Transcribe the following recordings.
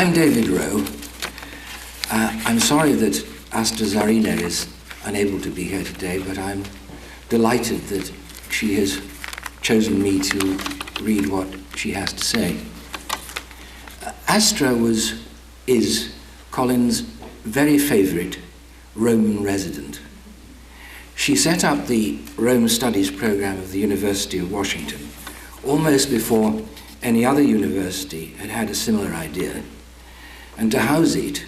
I'm David Rowe. I'm sorry that Astra Zarina is unable to be here today, but I'm delighted that she has chosen me to read what she has to say. Astra is Colin's very favourite Roman resident. She set up the Rome Studies program of the University of Washington almost before any other university had had a similar idea. And to house it,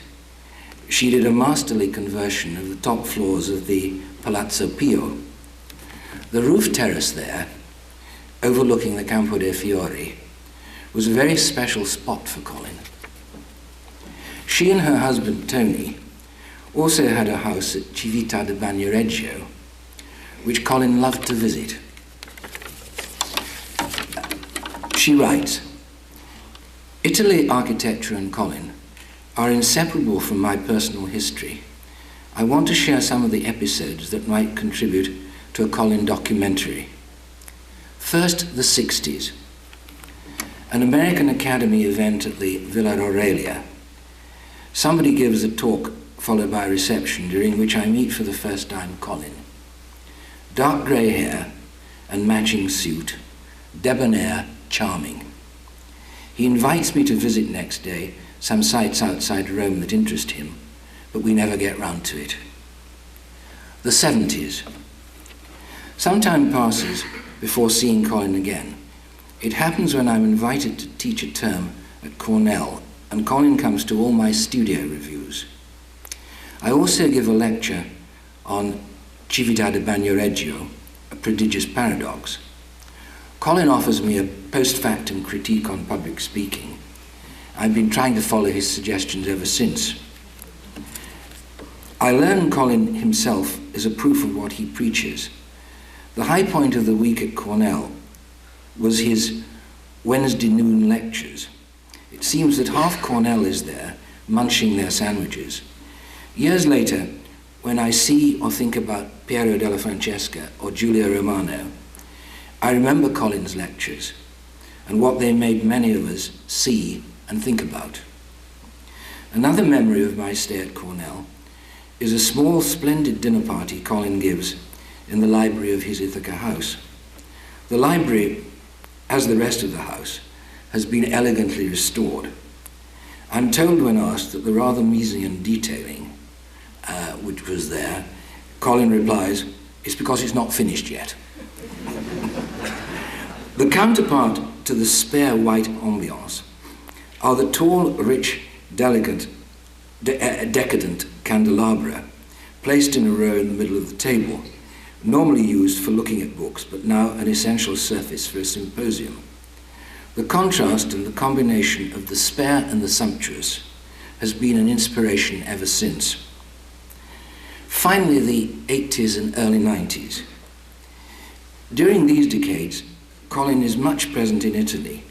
she did a masterly conversion of the top floors of the Palazzo Pio. The roof terrace there, overlooking the Campo dei Fiori, was a very special spot for Colin. She and her husband, Tony, also had a house at Civita de Bagnoregio, which Colin loved to visit. She writes, "Italy, architecture and Colin are inseparable from my personal history. I want to share some of the episodes that might contribute to a Colin documentary. First, the 60s. An American Academy event at the Villa Aurelia. Somebody gives a talk followed by a reception during which I meet for the first time Colin. Dark grey hair and matching suit, debonair, charming. He invites me to visit next day some sites outside Rome that interest him, but we never get round to it. The 70s. Some time passes before seeing Colin again. It happens when I'm invited to teach a term at Cornell, and Colin comes to all my studio reviews. I also give a lecture on Civita de Bagnoregio, a prodigious paradox. Colin offers me a post-factum critique on public speaking. I've been trying to follow his suggestions ever since. I learn Colin himself is a proof of what he preaches. The high point of the week at Cornell was his Wednesday noon lectures. It seems that half Cornell is there, munching their sandwiches. Years later, when I see or think about Piero della Francesca or Giulio Romano, I remember Colin's lectures and what they made many of us see and think about. Another memory of my stay at Cornell is a small, splendid dinner party Colin gives in the library of his Ithaca house. The library, as the rest of the house, has been elegantly restored. I'm told when asked that the rather Miesian detailing, which was there, Colin replies, "It's because it's not finished yet." The counterpart to the spare white ambiance are the tall, rich, decadent candelabra placed in a row in the middle of the table, normally used for looking at books, but now an essential surface for a symposium. The contrast and the combination of the spare and the sumptuous has been an inspiration ever since. Finally, the 80s and early 90s. During these decades, Colin is much present in Italy.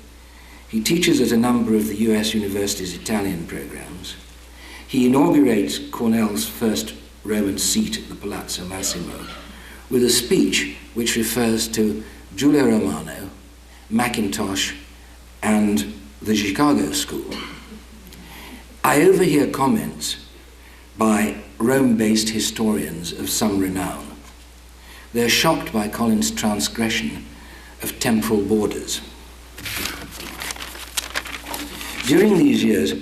He teaches at a number of the US universities' Italian programs. He inaugurates Cornell's first Roman seat at the Palazzo Massimo with a speech which refers to Giulio Romano, Mackintosh, and the Chicago School. I overhear comments by Rome-based historians of some renown. They're shocked by Colin's transgression of temporal borders. During these years,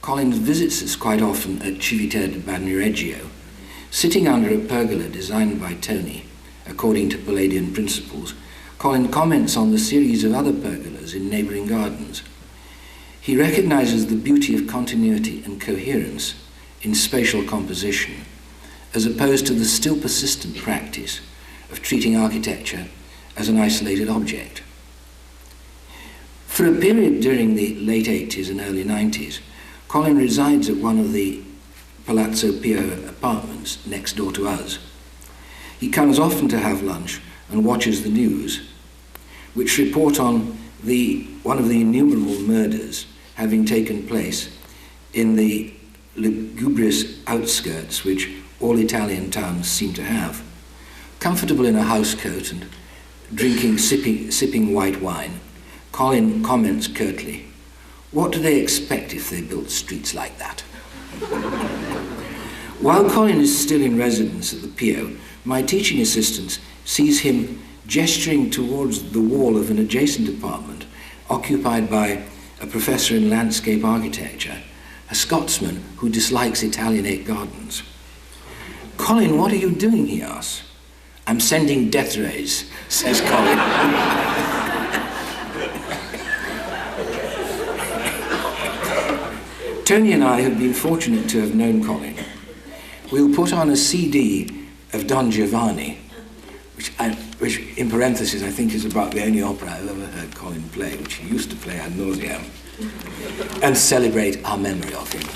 Colin visits us quite often at Civita de Bagnoregio, sitting under a pergola designed by Tony, according to Palladian principles. Colin comments on the series of other pergolas in neighbouring gardens. He recognises the beauty of continuity and coherence in spatial composition, as opposed to the still persistent practice of treating architecture as an isolated object. For a period during the late 80s and early 90s, Colin resides at one of the Palazzo Pio apartments next door to us. He comes often to have lunch and watches the news, which report on one of the innumerable murders having taken place in the lugubrious outskirts which all Italian towns seem to have. Comfortable in a housecoat and sipping white wine, Colin comments curtly, What do they expect if they built streets like that? While Colin is still in residence at the PO, my teaching assistant sees him gesturing towards the wall of an adjacent apartment occupied by a professor in landscape architecture, a Scotsman who dislikes Italianate gardens. "Colin, what are you doing?" he asks. "I'm sending death rays," says Colin. Tony and I have been fortunate to have known Colin. We'll put on a CD of Don Giovanni, which in parentheses I think is about the only opera I've ever heard Colin play, which he used to play ad nauseam, and celebrate our memory of him.